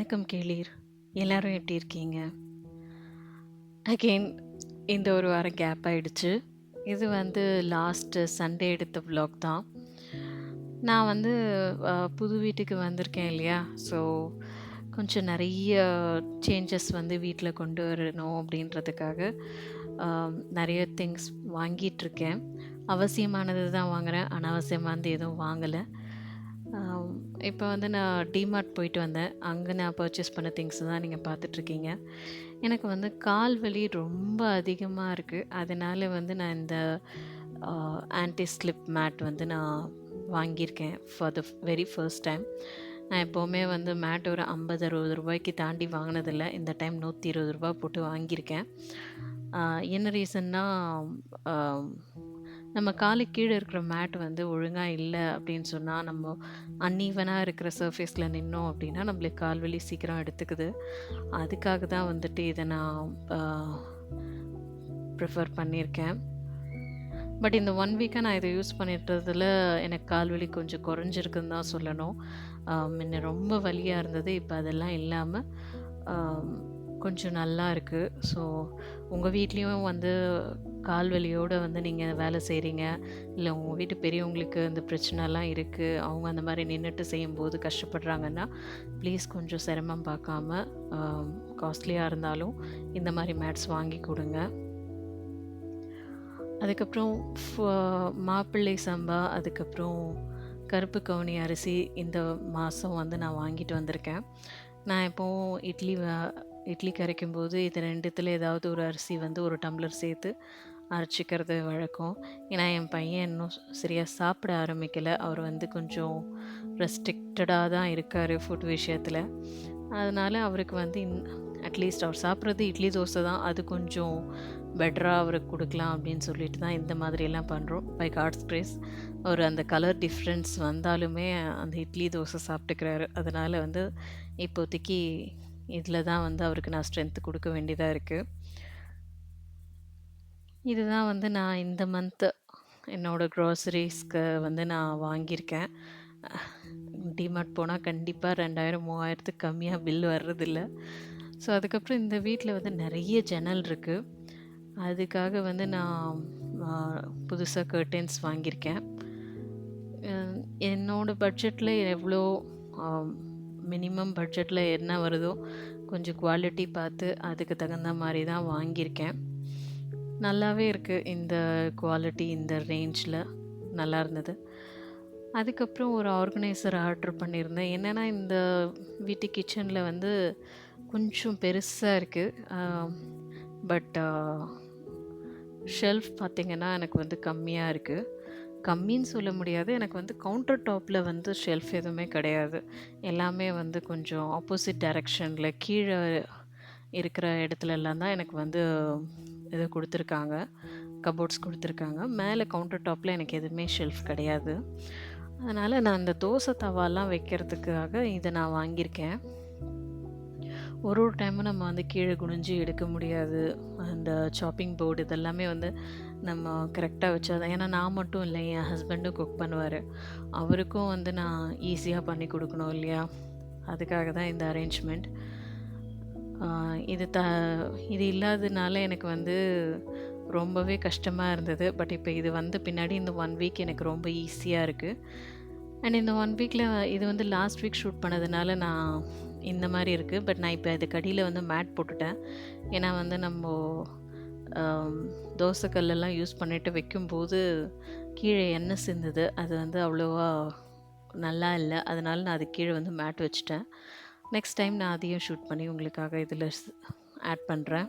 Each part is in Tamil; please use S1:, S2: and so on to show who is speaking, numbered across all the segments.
S1: வணக்கம் கேளீர். எல்லாரும் எப்படி இருக்கீங்க? அகெயின் இந்த ஒரு வாரம் கேப் ஆயிடுச்சு. இது வந்து லாஸ்ட் சண்டே எடுத்த vlog தான். நான் வந்து புது வீட்டுக்கு வந்திருக்கேன் இல்லையா? ஸோ கொஞ்சம் நெறைய சேஞ்சஸ் வந்து வீட்ல கொண்டு வரணும் அப்படின்றதுக்காக நெறைய திங்ஸ் வாங்கிட்டுருக்கேன். அவசியமானது தான் வாங்குறேன். அனாவசியமானது எதுவும் வாங்கல. இப்போ வந்து நான் டிமார்ட் போயிட்டு வந்தேன். அங்க நான் பர்ச்சேஸ் பண்ண திங்ஸ் தான் நீங்க பார்த்துட்ருக்கீங்க. எனக்கு வந்து கால் வலி ரொம்ப அதிகமா இருக்கு. அதனால வந்து நான் இந்த ஆன்டி ஸ்லிப் மேட் வந்து நான் வாங்கியிருக்கேன் for the very first time. நான் எப்போவுமே வந்து மேட் ஒரு 50, 60 ரூபாய்க்கு தாண்டி வாங்கினதில்ல. இந்த டைம் ரூ. 120 போட்டு வாங்கியிருக்கேன். என்ன ரீசன்னா, ஆ நம்ம காலுக்கு கீழ இருக்கிற மேட் வந்து ஒழுங்கா இல்ல அப்படின்னு சொன்னா, நம்ம அன்ஈவனா இருக்கிற சர்ஃபேஸ்ல நின்னோம் அப்படின்னா, நம்மளுக்கு கால் வலி சீக்கிரம் எடுத்துக்குது. அதுக்காக தான் வந்துட்டு இத நான் ப்ரிஃபர் பண்ணியிருக்கேன். பட் இந்த 1 வீக்கா நான் இத யூஸ் பண்ணிட்டதுல எனக்கு கால் வலி கொஞ்சம் குறைஞ்சிருக்குன்னு தான் சொல்லணும். முன்ன ரொம்ப வலியா இருந்தது. இப்ப அதெல்லாம் இல்லாம ஆம் கொஞ்சம் நல்லா இருக்கு. ஸோ உங்க வீட்லயும் வந்து கால் வலியோட வந்து நீங்க வேலை செய்றீங்க, இல்ல உங்க வீட்டு பெரியவங்களுக்கு இந்த பிரச்சனைலாம் இருக்கு, அவங்க அந்த மாரி நின்னுட்டு செய்யும்போது கஷ்டப்படுறாங்கன்னா, ப்ளீஸ் கொஞ்சம் சிரமம் பார்க்காம, அ காஸ்ட்லியா இருந்தாலும் இந்த மாரி மேட்ஸ் வாங்கி குடுங்க. அதுக்கப்புறம் மாப்பிள்ளை சம்பா, அதுக்கப்புறம் கருப்பு கவுனி அரிசி இந்த மாதம் வந்து நான் வாங்கிட்டு வந்திருக்கேன். நான் எப்போவும் இட்லி கரைக்கும்போது இது 2த்துல ஏதாவது ஒரு அரிசி வந்து 1 டம்ளர் சேர்த்து அரைச்சிக்கிறது வழக்கம். ஏன்னா என் பையன் இன்னும் சரியா சாப்பிட ஆரம்பிக்கல. அவர் வந்து கொஞ்சம் ரெஸ்ட்ரிக்டடா தான் இருக்காரு ஃபுட் விஷயத்துல. அதனால அவருக்கு வந்து அட்லீஸ்ட் அவர் சாப்பிட்றது இட்லி, தோசை தான். அது கொஞ்சம் பெட்டரா அவருக்கு குடுக்கலாம் அப்படின்னு சொல்லிட்டு தான் இந்த மாதிரியெல்லாம் பண்றோம். பை காட்ஸ் கிரேஸ் அவரு அந்த கலர் டிஃப்ரென்ஸ் வந்தாலுமே அந்த இட்லி, தோசை சாப்பிட்டுக்கிறாரு. அதனால வந்து இப்போதைக்கு இதில தான் வந்து அவருக்கு நான் ஸ்ட்ரென்த் குடுக்க வேண்டியதா இருக்கு. இதுதான் வந்து நான் இந்த மந்த்து என்னோட க்ராசரிஸ்க்கு வந்து நான் வாங்கியிருக்கேன். டிமார்ட் போனா கண்டிப்பா 2000, 3000த்துக்கு கம்மியா பில் வர்றதில்ல. ஸோ அதுக்கப்புறம் இந்த வீட்ல வந்து நெறைய ஜன்னல் இருக்கு. அதுக்காக வந்து நான் அ புதுசா கர்டைன்ஸ் வாங்கியிருக்கேன். அ என்னோட பட்ஜெட்ல எவ்வளோ அ மினிமம் பட்ஜெட்ல என்ன வருதோ, கொஞ்சம் குவாலிட்டி பார்த்து அதுக்கு தகுந்த மாரி தான் வாங்கியிருக்கேன். நல்லாவே இருக்கு. இந்த குவாலிட்டி இந்த ரேஞ்ச்ல நல்லா இருந்தது. அதுக்கப்புறம் ஒரு ஆர்கனைசர் ஆர்டர் பண்ணியிருந்தேன். என்னன்னா, இந்த வீட்டு கிச்சன்ல வந்து கொஞ்சம் பெருசா இருக்கு. அ பட் ஷெல்ஃப் பார்த்தீங்கன்னா, எனக்கு வந்து கம்மியா இருக்கு. கம்மின்னு சொல்ல முடியாது. எனக்கு வந்து கவுண்டர் டாப்ல வந்து ஷெல்ஃப் எதுவுமே கிடையாது. எல்லாமே வந்து கொஞ்சம் ஆப்போசிட் டைரக்ஷன்ல கீழ இருக்கிற இடத்துலலாம் தான் எனக்கு வந்து இது குடுத்துருக்காங்க. கப்போர்ட்ஸ் குடுத்துருக்காங்க. மேல கவுண்டர் டாப்ல எனக்கு எதுவுமே ஷெல்ஃப் கிடையாது. அதனால நான் இந்த தோசை தவாலாம் வைக்கிறதுக்காக இத நான் வாங்கியிருக்கேன். ஒரு டைமும் நம்ம வந்து கீழ குனிஞ்சு எடுக்க முடியாது. அந்த சாப்பிங் போர்டு இதெல்லாமே வந்து நம்ம கரெக்ட்டா வச்சா தான். ஏன்னா நான் மட்டும் இல்ல, என் ஹஸ்பண்டும் குக் பண்ணுவாரு. அவருக்கும் வந்து நான் ஈஸியா பண்ணி குடுக்கணும் இல்லையா? அதுக்காக தான் இந்த அரேஞ்ச்மெண்ட். ஆ இது த இது இல்லாதனால எனக்கு வந்து ரொம்பவே கஷ்டமா இருந்தது. பட் இப்ப இது வந்த பின்னாடி இந்த 1 வீக் எனக்கு ரொம்ப ஈஸியா இருக்கு. அண்ட் இந்த 1 வீக்ல இது வந்து லாஸ்ட் வீக் ஷூட் பண்ணதுனால நான் இந்த மாரி இருக்கு. பட் நான் இப்ப இதுக்கு அடியில வந்து மேட் போட்டுட்டேன். ஏன்னா வந்து நம்போ அம் தோசை கல்லெல்லாம் யூஸ் பண்ணிட்டு வைக்கும்போது, கீழ எண்ணெய் சிந்துது. அது வந்து அவ்வளவா நல்லா இல்ல. அதனால நான் அதுக்கு கீழ வந்து மேட் வச்சுட்டேன். நெக்ஸ்ட் டைம் நான் அதையும் ஷூட் பண்ணி உங்களுக்காக இதில ஆட் பண்றேன்.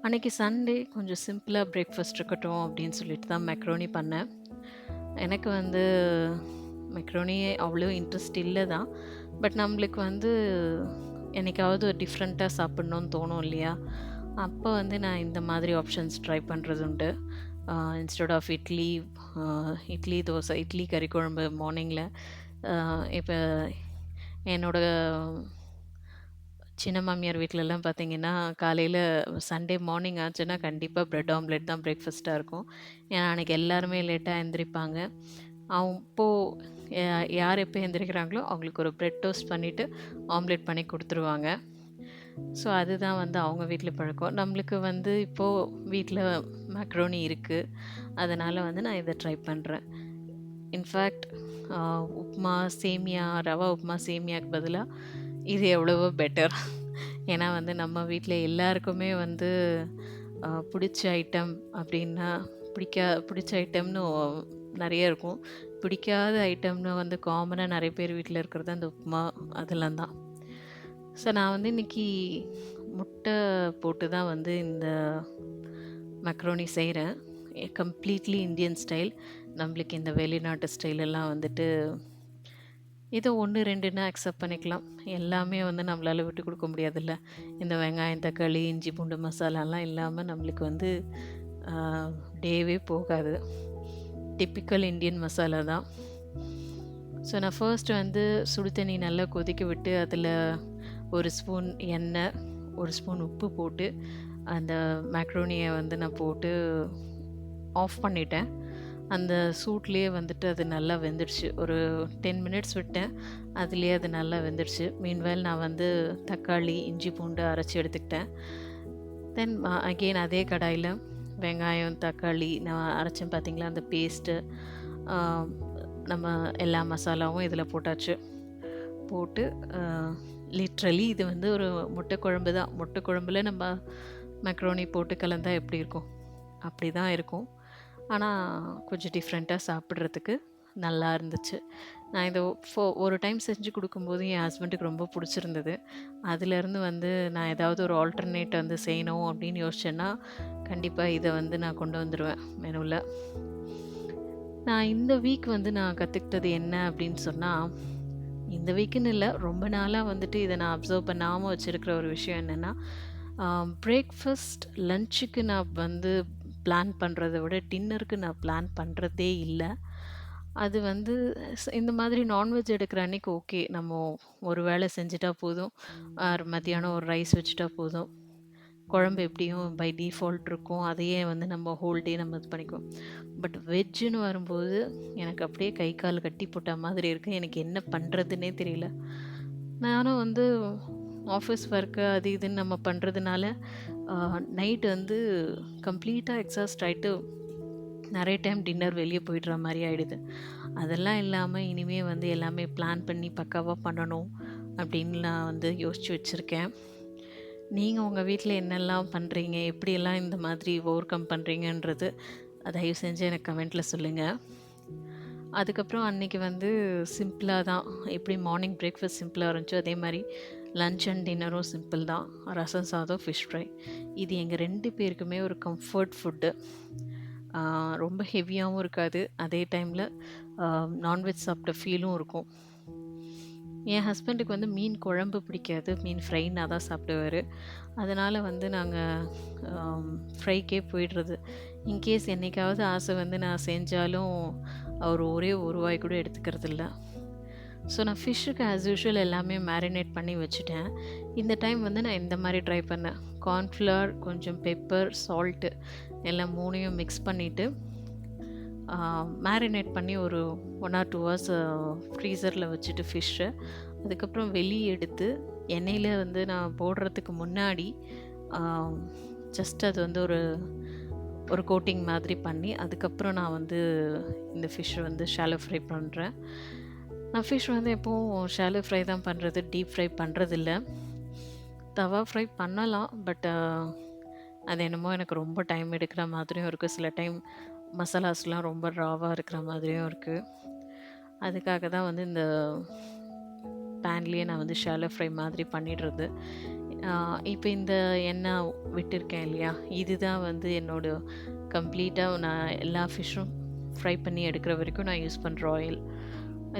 S1: அன்னைக்கு சண்டே கொஞ்சம் சிம்பிளா பிரேக்ஃபாஸ்ட் இருக்கட்டும் அப்படின்னு சொல்லிட்டு தான் மெக்ரோனி பண்ணேன். எனக்கு வந்து மெக்ரோனி அவ்வளோ இன்ட்ரெஸ்ட் இல்ல தான். பட் நம்மளுக்கு வந்து என்னைக்காவது ஒரு டிஃப்ரெண்ட்டா சாப்பிடணும்னு தோணும் இல்லையா? அப்போ வந்து நான் இந்த மாதிரி ஆப்ஷன்ஸ் ட்ரை பண்றது உண்டு. Instead of a idli, dosa, idli கறி குழம்பு மார்னிங்கில இப்ப என்னோட சின்ன மாமியார் வீட்லலாம் பார்த்தீங்கன்னா, காலையில சண்டே மார்னிங் ஆச்சுன்னா கண்டிப்பா பிரெட் ஆம்லெட் தான் பிரேக்ஃபாஸ்ட்டா இருக்கும். ஏன்னா, அன்னைக்கு எல்லாருமே லேட்டா எந்திரிப்பாங்க. அப்போ யார் எப்போ எந்திரிக்கிறாங்களோ அவங்களுக்கு ஒரு பிரெட் டோஸ்ட் பண்ணிவிட்டு ஆம்லெட் பண்ணி கொடுத்துருவாங்க. ஸோ அதுதான் வந்து அவங்க வீட்ல பழக்கம். நம்மளுக்கு வந்து இப்போது வீட்டில் மேக்ரோனி இருக்குது. அதனால் வந்து நான் இதை ட்ரை பண்ணுறேன். இன்ஃபேக்ட் உப்மா, சேமியா, ரவா உப்மா, சேமியாவுக்கு பதிலாக இது எவ்வளவோ பெட்டர். ஏன்னா வந்து நம்ம வீட்டில் எல்லாருக்குமே வந்து பிடிச்ச ஐட்டம் அப்படின்னா பிடிச்ச ஐட்டம்னு நிறைய இருக்கும். பிடிக்காத ஐட்டம்னு வந்து காமனாக நிறைய பேர் வீட்டில் இருக்கிறது அந்த உப்புமா அதெல்லாம் தான். ஸோ நான் வந்து இன்னைக்கு முட்டை போட்டு தான் வந்து இந்த மக்ரோனி செய்கிறேன். Completely Indian style. நம்மளுக்கு இந்த வெளிநாட்டு ஸ்டைலெல்லாம் வந்துட்டு ஏதோ 1, 2ன்னா அக்செப்ட் பண்ணிக்கலாம். எல்லாமே வந்து நம்மளால விட்டு கொடுக்க முடியாதுல்ல. இந்த வெங்காயம், தக்காளி, இஞ்சி, பூண்டு மசாலாலாம் இல்லாமல் நம்மளுக்கு வந்து டேவே போகாது. டிப்பிக்கல் இந்தியன் மசாலா தான். ஸோ நான் ஃபர்ஸ்ட் வந்து சுடு தண்ணி நல்லா கொதிக்க விட்டு அதில் 1 ஸ்பூன் எண்ணெய், 1 ஸ்பூன் உப்பு போட்டு அந்த மேக்ரோனியை வந்து நான் போட்டு ஆஃப் பண்ணிட்டேன். அந்த சூட்லேயே வந்துட்டு அது நல்லா வெந்துடுச்சு. ஒரு 10 மினிட்ஸ் விட்டேன். அதுலேயே அது நல்லா வெந்துடுச்சு. மீன்வேல் நான் வந்து தக்காளி, இஞ்சி, பூண்டு அரைச்சி எடுத்துக்கிட்டேன். தென் அகெயின் அதே கடாயில் வெங்காயம், தக்காளி நான் அரைச்சேன் பார்த்தீங்களா, அந்த பேஸ்ட்டு, நம்ம எல்லா மசாலாவும் இதில் போட்டாச்சு. போட்டு லிட்ரலி இது வந்து ஒரு முட்டை குழம்பு தான். முட்டை குழம்புல நம்ம மேக்ரோனி போட்டு கலந்தால் எப்படி இருக்கும், அப்படி தான் இருக்கும். ஆனால் கொஞ்சம் டிஃப்ரெண்ட்டாக சாப்பிட்றதுக்கு நல்லா இருந்துச்சு. நான் இதை ஒரு டைம் செஞ்சு கொடுக்கும்போது என் ஹஸ்பண்டுக்கு ரொம்ப பிடிச்சிருந்தது. அதுலேருந்து வந்து நான் ஏதாவது ஒரு ஆல்டர்னேட் வந்து செய்யணும் அப்படின்னு யோசிச்சேன்னா கண்டிப்பாக இதை வந்து நான் கொண்டு வந்துடுவேன் மெனுவில். நான் இந்த வீக் வந்து நான் கற்றுக்கிட்டது என்ன அப்படின்னு சொன்னால், இந்த வீக்குன்னு இல்லை, ரொம்ப நாளாக வந்துட்டு இதை நான் அப்சர்வ் பண்ணாமல் வச்சுருக்கிற ஒரு விஷயம் என்னென்னா, பிரேக்ஃபாஸ்ட், லஞ்சுக்கு நான் வந்து பிளான் பண்ணுறத விட டின்னருக்கு நான் பிளான் பண்ணுறதே இல்லை. அது வந்து இந்த மாதிரி நான்வெஜ் எடுக்கிற அன்னைக்கு ஓகே, நம்ம ஒரு வேளை செஞ்சுட்டா போதும். மத்தியானம் ஒரு ரைஸ் வச்சுட்டா போதும். குழம்பு எப்படியும் பை டிஃபால்ட் இருக்கும். அதையே வந்து நம்ம ஹோல் டே நம்ம இது பண்ணிக்குவோம். பட் வெஜ்ஜுன்னு வரும்போது எனக்கு அப்படியே கை கால் கட்டி போட்ட மாதிரி இருக்குது. எனக்கு என்ன பண்ணுறதுன்னே தெரியல. நானும் வந்து ஆஃபீஸ் ஒர்க்கு அது இதுன்னு நம்ம பண்ணுறதுனால நைட் வந்து கம்ப்ளீட்டாக எக்ஸாஸ்ட் ஆகிட்டு நிறைய டைம் டின்னர் வெளியே போயிடுற மாதிரி ஆகிடுது. அதெல்லாம் இல்லாமல் இனிமேல் வந்து எல்லாமே பிளான் பண்ணி பக்காவாக பண்ணணும் அப்படின்னு நான் வந்து யோசித்து வச்சுருக்கேன். நீங்கள் உங்கள் வீட்டில் என்னெல்லாம் பண்ணுறீங்க, எப்படியெல்லாம் இந்த மாதிரி ஓவர் கம் பண்ணுறீங்கன்றது தயவு செஞ்சு எனக்கு கமெண்ட்டில் சொல்லுங்கள். அதுக்கப்புறம் அன்றைக்கி வந்து சிம்பிளாக தான், எப்படி மார்னிங் பிரேக்ஃபாஸ்ட் சிம்பிளாக இருந்துச்சோ அதே மாதிரி லன்ச் அண்ட் டின்னரும் சிம்பிள் தான். ரசம் சாதம், ஃபிஷ் ஃப்ரை. இது எங்கள் 2 பேருக்குமே ஒரு கம்ஃபர்ட் ஃபுட்டு. ரொம்ப ஹெவியாகவும் இருக்காது, அதே டைமில் நான்வெஜ் சாப்பிட்ட ஃபீலும் இருக்கும். என் ஹஸ்பண்டுக்கு வந்து மீன் குழம்பு பிடிக்காது, மீன் ஃப்ரைன்னா தான் சாப்பிடுவார். அதனால் வந்து நாங்கள் ஃப்ரைக்கே போயிடுறது. இன்கேஸ் என்றைக்காவது ஆசை வந்து நான் செஞ்சாலும் அவர் ஒரே ஒரு வாய் கூட எடுத்துக்கிறது இல்லை. ஸோ நான் ஃபிஷ்ஷுக்கு ஆஸ் யூஷுவல் எல்லாமே மேரினேட் பண்ணி வச்சுட்டேன். இந்த டைம் வந்து நான் இந்த மாதிரி ட்ரை பண்ணேன். கார்ன்ஃப்ளவர், கொஞ்சம் பெப்பர், சால்ட்டு எல்லாம் 3யும் மிக்ஸ் பண்ணிவிட்டு மேரினேட் பண்ணி ஒரு 1 or 2 hours ஃப்ரீசரில் வச்சுட்டு ஃபிஷ்ஷை அதுக்கப்புறம் வெளியே எடுத்து எண்ணெயில் வந்து நான் போடுறதுக்கு முன்னாடி ஜஸ்ட் அது வந்து ஒரு கோட்டிங் மாதிரி பண்ணி அதுக்கப்புறம் நான் வந்து இந்த ஃபிஷ்ஷை வந்து ஷாலோ ஃப்ரை பண்ணுறேன். நான் ஃபிஷ் வந்து எப்போவும் ஷாலோ ஃப்ரை தான் பண்ணுறது, டீப் ஃப்ரை பண்ணுறதில்ல. தவா ஃப்ரை பண்ணலாம், பட் அது என்னமோ எனக்கு ரொம்ப டைம் எடுக்கிற மாதிரியும் இருக்குது. சில டைம் மசாலாஸ்லாம் ரொம்ப ராவாக இருக்கிற மாதிரியும் இருக்குது. அதுக்காக தான் வந்து இந்த பேன்லேயே நான் வந்து ஷாலோ ஃப்ரை மாதிரி பண்ணிடுறது. இப்போ இந்த எண்ணெய் விட்டுருக்கேன் இல்லையா, இதுதான் வந்து என்னோட கம்ப்ளீட்டாக நான் எல்லா ஃபிஷ்ஷும் ஃப்ரை பண்ணி எடுக்கிற வரைக்கும் நான் யூஸ் பண்ணுற ஆயில்.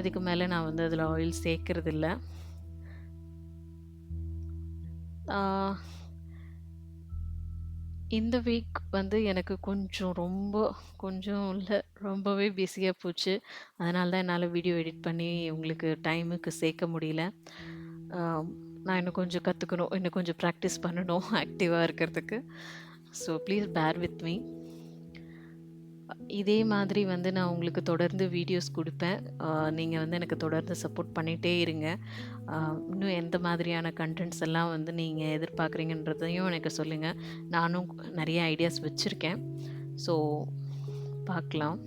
S1: அதுக்கு மேலே நான் வந்து அதில் ஆயில் சேர்க்கறதில்ல. இந்த வீக் வந்து எனக்கு கொஞ்சம் இல்லை, ரொம்பவே பிஸியாக போச்சு. அதனால தான் என்னால் வீடியோ எடிட் பண்ணி உங்களுக்கு டைமுக்கு சேர்க்க முடியல. நான் இன்னும் கொஞ்சம் கற்றுக்கணும், இன்னும் கொஞ்சம் ப்ராக்டிஸ் பண்ணணும் ஆக்டிவாக இருக்கிறதுக்கு. So please bear with me. இதே மாதிரி வந்து நான் உங்களுக்கு தொடர்ந்து வீடியோஸ் குடுப்பேன். நீங்க வந்து எனக்கு தொடர்ந்து சப்போர்ட் பண்ணிட்டே இருங்க. இன்னும் எந்த மாதிரியான கன்டென்ட்ஸ் எல்லாம் வந்து நீங்க எதிர்பார்க்குறீங்கன்றதையும் எனக்கு சொல்லுங்க. நானும் நெறைய ஐடியாஸ் வச்சிருக்கேன். ஸோ பார்க்கலாம்.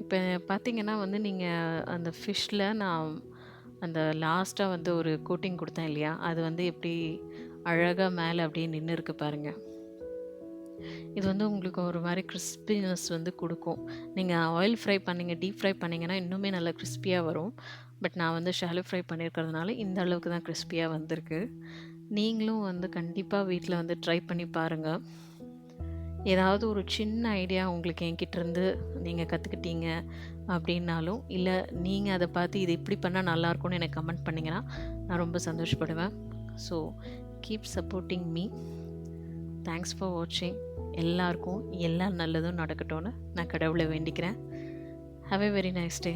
S1: இப்ப பார்த்தீங்கன்னா வந்து நீங்க அந்த ஃபிஷ்ல நான் அந்த லாஸ்ட்டா வந்து ஒரு கோட்டிங் குடுத்தேன் இல்லையா? அது வந்து எப்படி அழகா மேல அப்படியே நின்னுருக்கு பாருங்க. இது வந்து உங்களுக்கு ஒரு மாரி கிரிஸ்பினஸ் வந்து குடுக்கும். நீங்க ஆயில் ஃப்ரை பண்ணீங்க, டீப் ஃப்ரை பண்ணீங்கன்னா, இன்னுமே நல்லா கிரிஸ்பியா வரும். பட் நான் வந்து ஷாலோ ஃப்ரை பண்ணியிருக்கிறதுனால, இந்த அளவுக்கு தான் கிரிஸ்பியா வந்திருக்கு. நீங்களும் வந்து கண்டிப்பா வீட்ல வந்து ட்ரை பண்ணி பாருங்க. ஏதாவது ஒரு சின்ன ஐடியா உங்களுக்கு என்கிட்டருந்து நீங்க கத்துக்கிட்டீங்க அப்படின்னாலும், இல்ல நீங்க அத பார்த்து இது இப்படி பண்ணா நல்லாயிருக்கும்னு எனக்கு கமெண்ட் பண்ணீங்கன்னா, நான் ரொம்ப சந்தோஷப்படுவேன். So keep supporting me. Thanks for வாட்சிங். எல்லாருக்கும் எல்லாம் நல்லதும் நடக்கட்டும்னு நான் கடவுளை வேண்டிக்கிறேன். Have a very nice day.